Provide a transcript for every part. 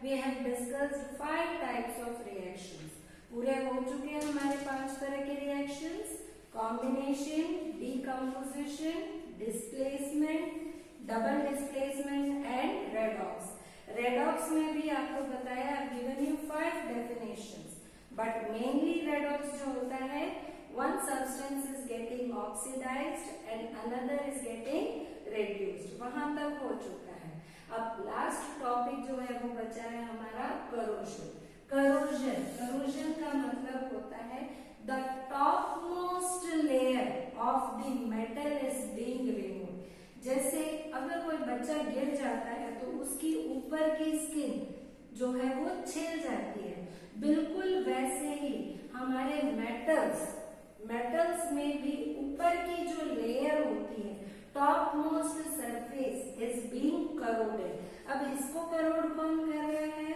we have discussed 5 types of reactions. पूरे हो चुके हैं हमारे 5 तरह के reactions: combination, decomposition, displacement, double displacement and redox. Redox में भी आपको बताया, I've given you 5 definitions, but mainly redox जो होता है, one substance is getting oxidized and another is getting reduced. वहां तक हो चुका है. अब लास्ट टॉपिक जो है वो बचा है हमारा corrosion. Corrosion का मतलब होता है the topmost layer of the metal is being removed. जैसे अगर कोई बच्चा गिर जाता है तो उसकी ऊपर की स्किन जो है वो छिल जाती है, बिल्कुल वैसे ही हमारे मेटल्स में भी ऊपर की जो लेयर होती है, top most surface is being corroded. अब इसको करोड कौन कर रहा है?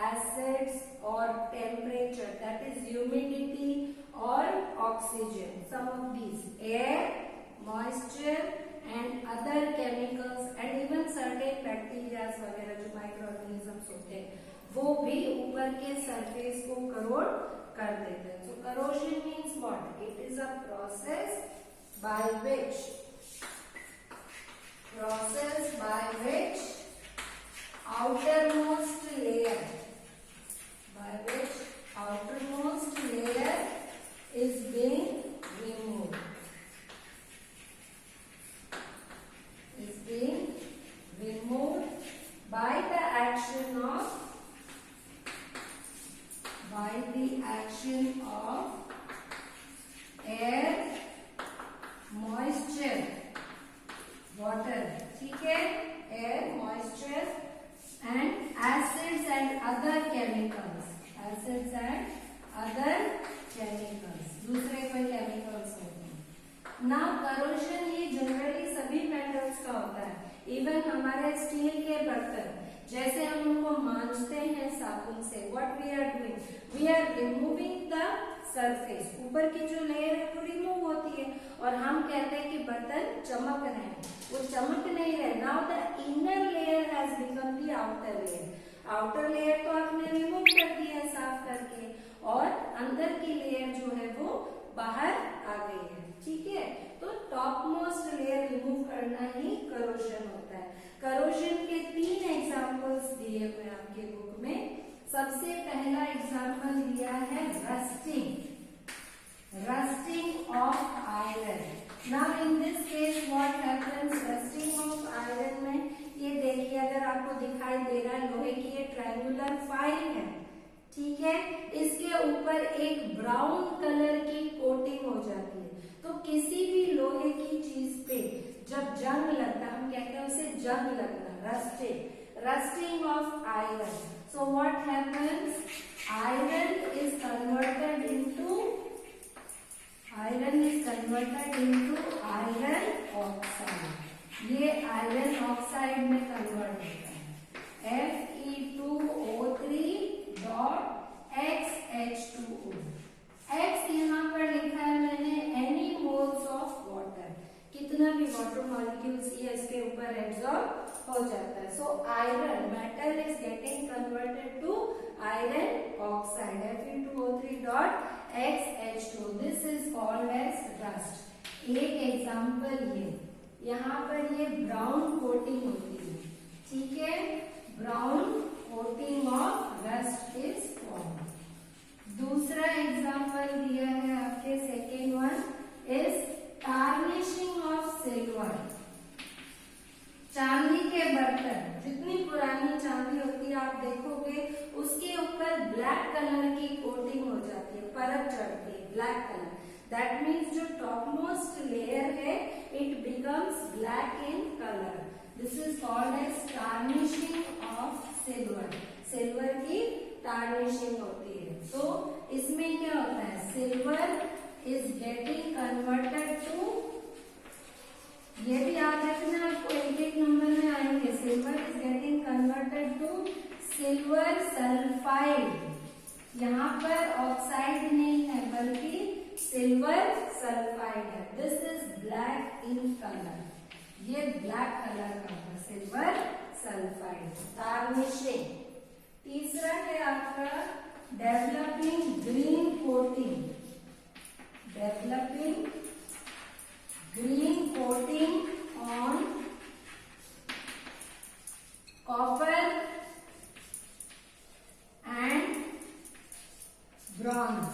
एसिड्स और टेम्परेचर, दैट इज ह्यूमिडिटी और oxygen, some of these air, moisture and other chemicals and even certain bacterias वगैरह जो माइक्रो ऑर्गेनिजम्स होते हैं, वो भी ऊपर के सरफेस को करोड कर देते हैं. So corrosion means what? It is a process by which outermost layer is being removed. By the action of air, moisture, water, ठीक है, air, moisture and acids and other chemicals. दूसरे कोई chemicals होते हैं. Now corrosion ये generally सभी metals का होता है. इवन हमारे स्टील के बर्तन जैसे हम उनको मांजते हैं साबुन से, what we are doing, we are removing the surface. ऊपर की जो लेयर है वो रिमूव होती है और हम कहते हैं कि बर्तन चमक रहे हैं. वो चमक नहीं रहे. Now the inner layer has become the outer layer. Outer layer तो आपने रिमूव कर दिया साफ करके, और अंदर की लेयर जो है वो बाहर आ गई है. ठीक है, तो टॉप मोस्ट लेयर रिमूव करना ही करोशन होता है. करोशन के 3 एग्जाम्पल्स दिए हुए आपके बुक में. सबसे पहला एग्जाम्पल दिया है rusting of iron. Now in this case what happens, rusting of iron में ये देखिए, अगर आपको दिखाई दे रहा है लोहे की ये ट्रायंगुलर फाइल है, ठीक है, इसके ऊपर एक ब्राउन कलर की कोटिंग हो जाती है. तो किसी भी लोहे की चीज पे जब जंग लगता है, हम कहते हैं उसे जंग लगना, rusting of iron. So what happens, iron is converted into iron oxide. ये आयरन ऑक्साइड में कन्वर्ट होता है, Fe2O3.XH2O. X यहाँ पर लिखा है मैंने एनी मोल्स ऑफ वाटर, कितना भी वाटर मॉलिक्यूल्स ये इसके ऊपर एब्सॉर्ब हो जाता है. So iron metal is getting converted to iron oxide, Fe2O3.XH2O. This is called as rust. एक एग्जाम्पल ये, यहाँ पर ये ब्राउन कोटिंग होती है, ठीक है, brown coating of rust is form. दूसरा एग्जाम्पल दिया है आपके, second one is tarnishing of silver. चांदी के बर्तन, जितनी पुरानी चांदी होती है आप देखोगे उसके ऊपर ब्लैक कलर की कोटिंग हो जाती है, परत चढ़ती है ब्लैक कलर. दैट मीन्स जो टॉप मोस्ट लेयर है it becomes black in colour. This is called as tarnishing of silver. Silver की टार्निशिंग होती है. तो इसमें क्या होता है, silver is getting converted to, ये भी याद रखना आपको, एक नंबर में आएंगे. Silver is getting converted to silver sulphide. यहाँ पर ऑक्साइड नहीं है बल्कि सिल्वर सल्फाइड है. This is black in colour. ये ब्लैक कलर का है, सिल्वर सल्फाइड. टार्निशिंग तीसरा है आपका developing green coating, developing green coating on copper and bronze,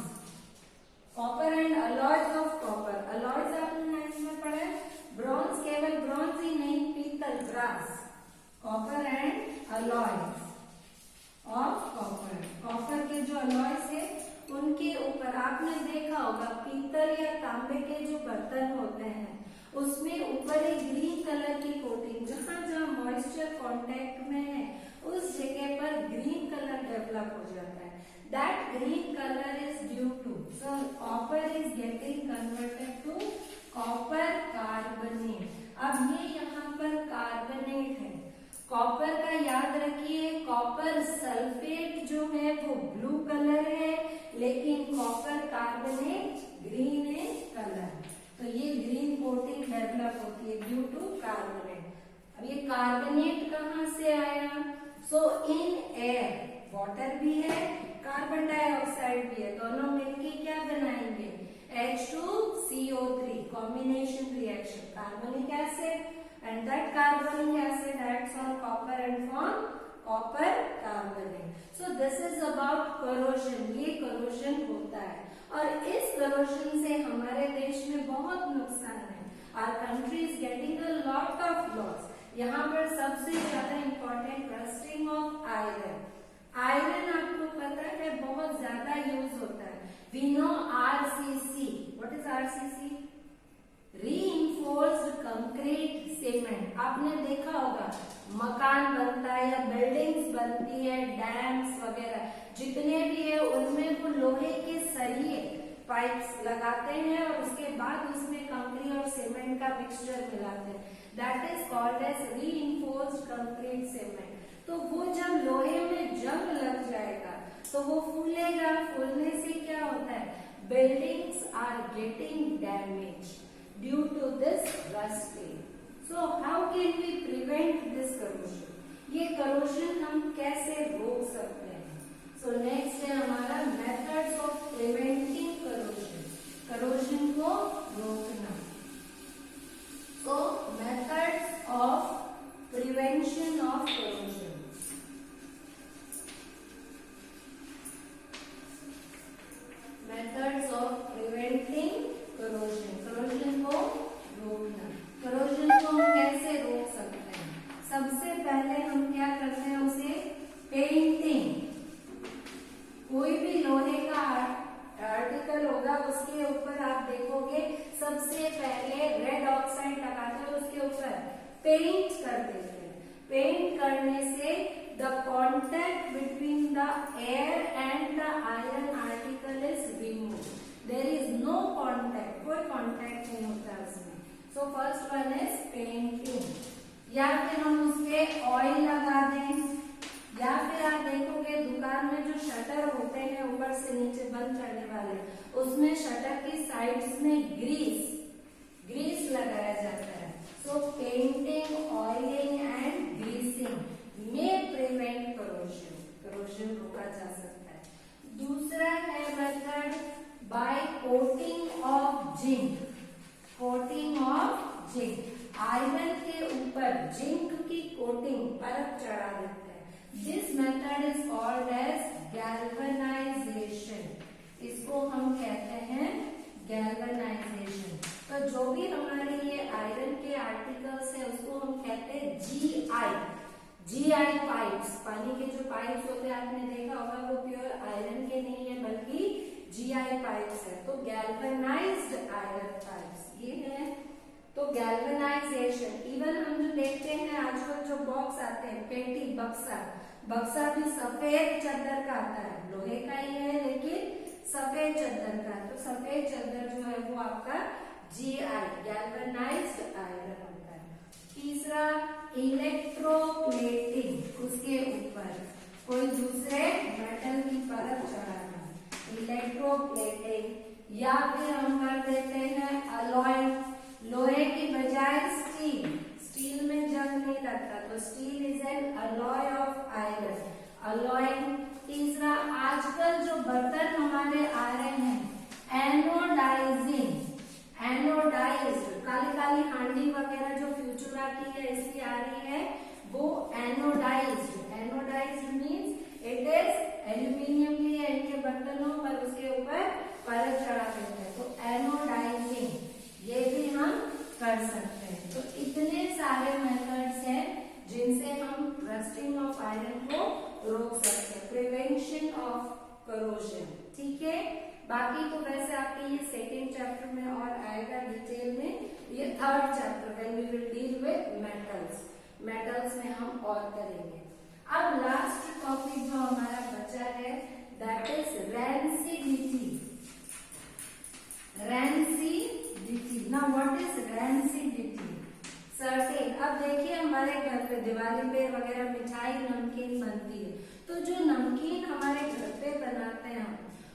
copper and alloys of copper, alloys आपने नाइन्थ में पढ़ा है, ब्रॉन्ज केवल ब्रॉन्ज ही नहीं, पीतल, brass, copper and alloys of copper, copper के जो अलॉयज है उनके ऊपर आपने देखा होगा पीतल या तांबे के जो बर्तन होते हैं उसमें ऊपर एक ग्रीन कलर की कोटिंग, जहां जहां मॉइस्चर कांटेक्ट में है उस जगह पर ग्रीन कलर डेवलप हो जाता है. That green colour is due to, so copper is getting converted to copper carbonate. अब ये यहाँ पर कार्बोनेट है, कॉपर का याद रखिए, कॉपर सल्फेट जो है वो ब्लू कलर है, लेकिन कॉपर कार्बोनेट ग्रीन है कलर. तो ये ग्रीन कोटिंग डेवलप होती है ड्यू टू कार्बोनेट. अब ये कार्बोनेट कहाँ से आया? सो इन एयर वाटर भी है, कार्बन डाइऑक्साइड भी है, दोनों मिलके क्या बनाएंगे? H2CO3 combination reaction, carbonic acid and that carbonic acid acts on copper and form copper carbonate. So this is about corrosion. ये corrosion होता है और इस corrosion से हमारे देश में बहुत नुकसान है. Our country is getting a lot of loss. यहाँ पर सबसे ज्यादा important rusting of iron. Iron आपको पता है बहुत ज्यादा यूज होता है. We know RCC. What is RCC? Reinforced concrete cement. आपने देखा होगा मकान बनता है या बिल्डिंग्स बनती है, डैम्स वगैरह जितने भी है उनमें वो लोहे के सरिये पाइप्स लगाते हैं और उसके बाद उसमें कंक्रीट और सीमेंट का मिक्सचर मिलाते हैं. That is called as reinforced concrete cement. तो वो जब लोहे में जंग लग जाएगा तो वो फूलेगा, फूलने से क्या होता है? Buildings are getting damage due to this rusting. So how can we prevent this corrosion? ये corrosion हम कैसे रोक सकते हैं? So next है हमारा methods of preventing corrosion. corrosion को रोकना. So methods of prevention of corrosion. Methods of preventing corrosion. corrosion को रोकना. corrosion को हम कैसे रोक सकते हैं? सबसे पहले हम क्या करते हैं? उसे पेंटिंग. कोई भी लोहे का आर्टिकल होगा उसके ऊपर आप देखोगे सबसे पहले रेड ऑक्साइड लगाते हैं, उसके ऊपर पेंट कर देते हैं. पेंट करने से the contact between the air and the iron article is remove. There is no contact, कोई कॉन्टैक्ट नहीं होता उसमें. So first one is painting. या फिर हम उसपे ऑयल लगा दें, या फिर आप देखोगे दुकान में जो शटर होते हैं ऊपर से नीचे बंद करने वाले, उसमें शटर की साइड्स में ग्रीस लगाया जाता है. So painting, oiling and greasing में प्रिवेंट corrosion. corrosion रोका जा सकता है. दूसरा है method by coating of zinc. Coating of zinc, iron के ऊपर जिंक की कोटिंग परत चढ़ा देते हैं. This method is called as galvanisation. इसको हम कहते हैं गैल्वेनाइजेशन. तो जो भी हमारे ये आयरन के आर्टिकल्स है उसको हम कहते हैं जीआई पाइप्स. पानी के जो पाइप्स होते हैं आपने देखा होगा वो प्योर आयरन के नहीं है बल्कि जीआई पाइप्स है. तो गैल्वेनाइज्ड आयरन पाइप्स ये है. तो गैल्वेनाइजेशन, इवन हम जो देखते हैं आजकल जो बॉक्स आते हैं, पेटी, बक्सा भी सफेद चद्दर का आता है, लोहे का ही है लेकिन सफेद चद्दर का. तो सफेद चद्दर जो है वो आपका जीआई गैल्वेनाइज्ड आयरन होता है. तीसरा इलेक्ट्रोप्लेटिंग, उसके ऊपर कोई दूसरे मेटल की परत चढ़ाना, इलेक्ट्रोप्लेटिंग. या फिर हम कर देते हैं अलॉय, लोहे की बजाय स्टील में जंग नहीं लगता तो steel is an alloy of iron. Alloying आती है, ऐसी आ रही है, वो anodised. Anodised means it is aluminium लिए इनके बर्तनों पर उसके ऊपर परत चढ़ा देते हैं, तो एनोडाइजिंग ये भी हम कर सकते हैं। तो इतने सारे मेथड्स हैं जिनसे हम रस्टिंग ऑफ आयरन को रोक सकते हैं, प्रिवेंशन ऑफ करोजन। ठीक है, बाकी तो वैसे आपके ये सेकेंड चैप्टर में और आएगा डिटेल में, ये third chapter when we will deal with metals. Metals में हम और करेंगे। अब लास्ट टॉपिक जो हमारा बचा है that is rancidity. Rancidity, now what is rancidity? Certain, अब देखिए हमारे घर पे दिवाली पे वगैरह मिठाई नमकीन बनती है, तो जो नमकीन हमारे घर पे बनाते हैं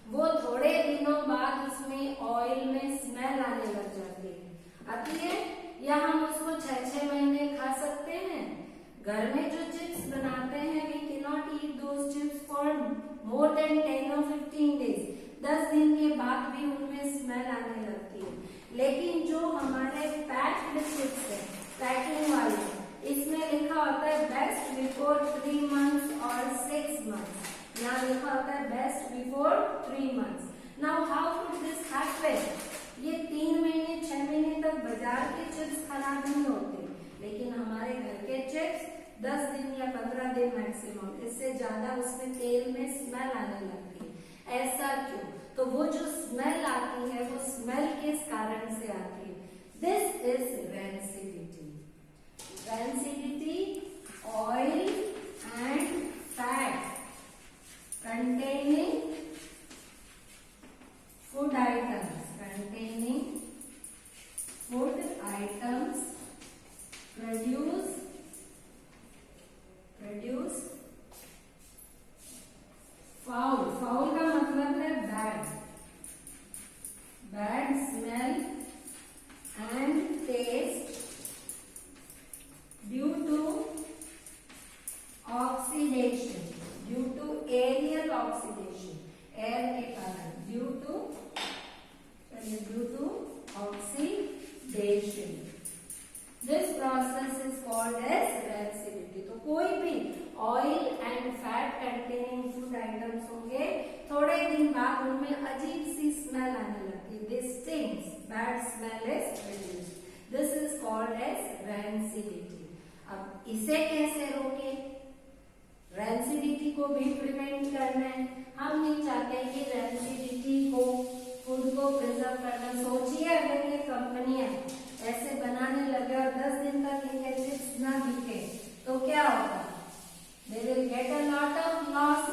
वो थोड़े दिनों बाद उसमें ऑयल में स्मेल आने लग जाती है, आती है, या हम उसको 6-6 महीने खा सकते हैं। घर में जो चिप्स बनाते हैं we can not eat those chips for more than 10 or 15 days। 10 दिन के बाद भी उनमें स्मेल आने लगती है। लेकिन जो हमारे पैक्ड चिप्स है, पैकिंग वाले, इसमें लिखा होता है बेस्ट बिफोर 3 months और 6 months। यहाँ लिखा होता है best before 3 months। Now how could this happen? ये 3 महीने 6 महीने तक बाजार के चिप्स खराब नहीं होते, लेकिन हमारे घर के चिप्स 10 दिन या 15 दिन मैक्सिमम, इससे ज्यादा उसमें तेल में स्मेल आने लगती है। ऐसा क्यों? तो वो जो स्मेल आती है वो स्मेल किस कारण से आती है? This is rancidity. Rancidity, oil and fat containing food items, produce foul। foul का मतलब है bad smell and taste due to oxidation, due to aerial oxidation, air के कारण, due to oxidation। This process is called as rancidity। तो कोई भी oil and fat containing food items होंगे, थोड़े दिन बाद उनमें अजीब सी स्मेल आने लगती है, this stinks, bad smell is produced, this is called as rancidity. अब इसे कैसे रोके? रैंसिडिटी को भी प्रिवेंट करना है। हम नहीं चाहते कि रैंसिडिटी को, फूड को प्रिजर्व करना। सोचिए अगर ये कंपनियां ऐसे बनाने लगे और 10 दिन तक इनके चिप्स ना बिके तो क्या होगा? They will get a lot of loss,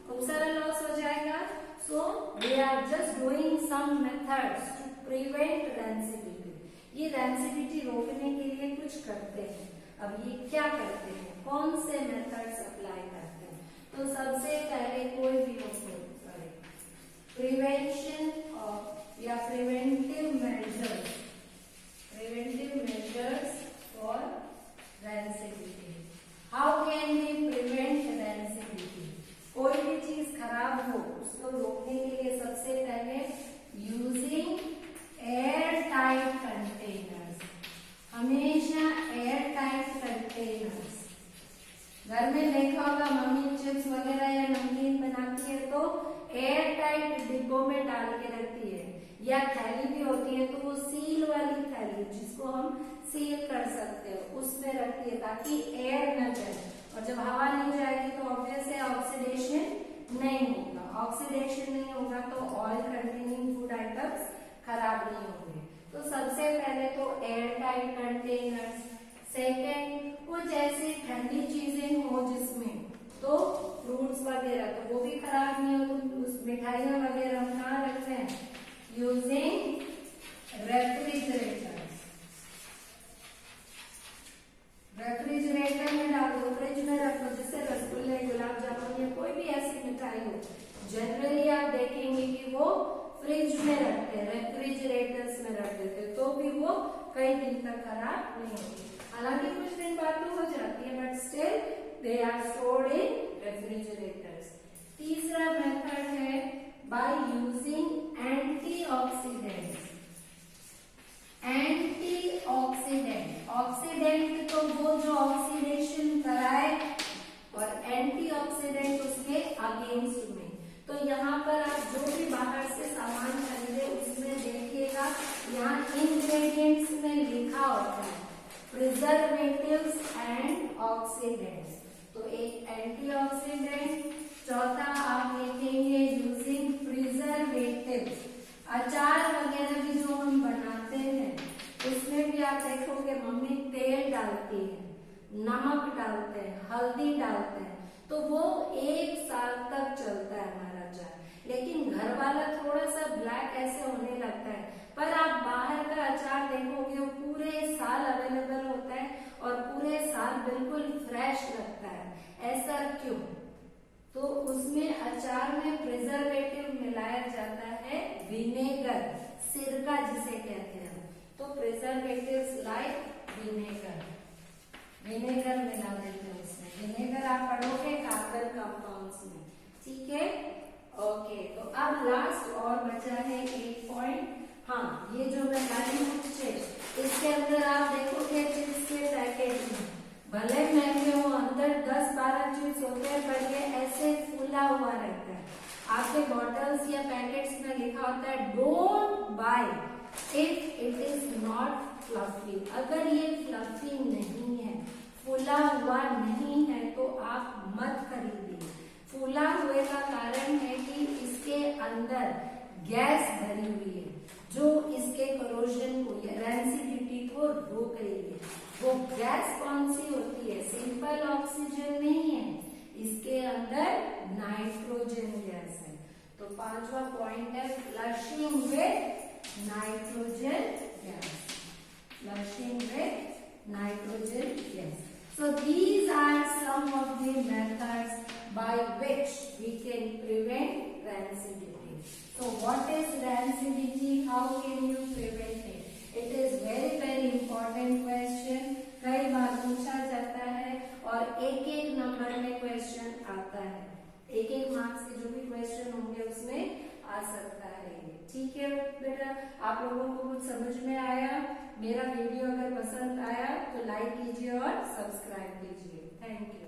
खूब सारा लॉस हो जाएगा। So we are just doing some methods to prevent rancidity. ये रैंसिडिटी रोकने के लिए कुछ करते हैं। अब ये क्या करते हैं, कौन से मेथड्स अप्लाई करते हैं? तो सबसे पहले कोई भी प्रिवेंशन या preventive measures for rancidity. How can we prevent rancidity? कोई भी चीज खराब हो उसको रोकने के लिए सबसे पहले यूजिंग एयर टाइट कंटेनर्स, हमेशा एयर टाइट कंटेनर्स। घर में देखा होगा मम्मी चिप्स वगैरह या नमकीन बनाती है तो एयर टाइट डिब्बों में डाल के रखती है, या थैली भी होती है तो वो सील वाली थैली जिसको हम सील कर सकते हैं उसमें रखती है ताकि एयर न जाए, और जब हवा नहीं जाएगी तो ऑब्वियस है ऑक्सीडेशन नहीं होगा। ऑक्सीडेशन नहीं होगा तो ऑयल कंटेनिंग फूड आइटम्स खराब नहीं होंगे। तो सबसे पहले तो एयर टाइट कंटेनर्स। सेकेंड, कुछ ऐसी ठंडी चीजें हो जिसमें, तो फ्रूट्स वगैरह तो वो भी खराब नहीं हो, तो उस मिठाइयाँ वगैरह हम कहाँ रखते हैं? Using refrigerators. रेफ्रिजरेटर में डाल दो, फ्रिज में रख दो, जिससे रसगुल्ले, गुलाब जामुन या कोई भी ऐसी मिठाई हो, जनरली आप देखेंगे कि वो फ्रिज में रखते हैं, रेफ्रिजरेटर्स में रख देते, तो भी वो कई दिन तक खराब नहीं होती। हालांकि कुछ दिन बाद तो हो जाती है, but still they are stored in refrigerators. तीसरा मेथड है by using antioxidants. Antioxidant, oxidant against में। तो यहाँ पर आप जो भी बाहर से सामान खरीदे उसमें देखिएगा, यहाँ इंग्रेडिएंट्स में लिखा होता है प्रिजर्वेटिव्स एंड ऑक्सीडेंट्स। तो एक एंटीऑक्सीडेंट, चौथा आप लिखेंगे यूजिंग प्रिजर्वेटिव्स। अचार वगैरह भी जो हम बनाते हैं उसमें भी आप देखोगे मम्मी तेल डालती है, नमक डालते हैं, हल्दी डालते हैं, तो वो 1 साल तक चलता है हमारा अचार। लेकिन घर वाला थोड़ा सा ब्लैक ऐसे होने लगता है, पर आप बाहर का अचार देखोगे वो पूरे साल अवेलेबल होता है और पूरे साल बिल्कुल फ्रेश लगता है। ऐसा क्यों? तो उसमें अचार में प्रिजर्वेटिव मिलाया जाता है विनेगर, सिरका जिसे कहते हैं। तो प्रिजर्वेटिव्स लाइक विनेगर, विनेगर मिला देते हैं उसमें। विनेगर आप पढ़ोगे कार्बन कंपाउंड्स में, ठीक है। ओके, तो अब लास्ट और बचा है एक पॉइंट। हाँ, ये जो मैं लाई हूँ चिप्स, इसके अंदर आप देखोगे चिप्स के पैकेट में भले महंगे हो, अंदर 10-12 चिप्स होते हैं, पर ये ऐसे फूला हुआ रहता है। आपके बॉटल्स या पैकेट्स में लिखा होता है don't by if it is not fluffy. अगर ये फ्लफी नहीं है, फूला हुआ नहीं है, तो आप मत खरीदिए। फूला हुए का कारण है कि इसके अंदर गैस भरी हुई है जो इसके करोजन को या रैंसिडिटी को रोक रही है। वो गैस कौन सी होती है? सिंपल ऑक्सीजन नहीं है, इसके अंदर नाइट्रोजन गैस है। तो 5वां पॉइंट है flushing with nitrogen gas, flushing with nitrogen gas. So these are some of the methods by which we can prevent rancidity. So what is rancidity? How can you prevent it? It is very important question. कई बार पूछा जाता है और एक number में question आता है। एक मार्क्स के जो भी क्वेश्चन होंगे उसमें आ सकता है ये, ठीक है बेटा। आप लोगों को कुछ समझ में आया? मेरा वीडियो अगर पसंद आया तो लाइक कीजिए और सब्सक्राइब कीजिए। Thank you.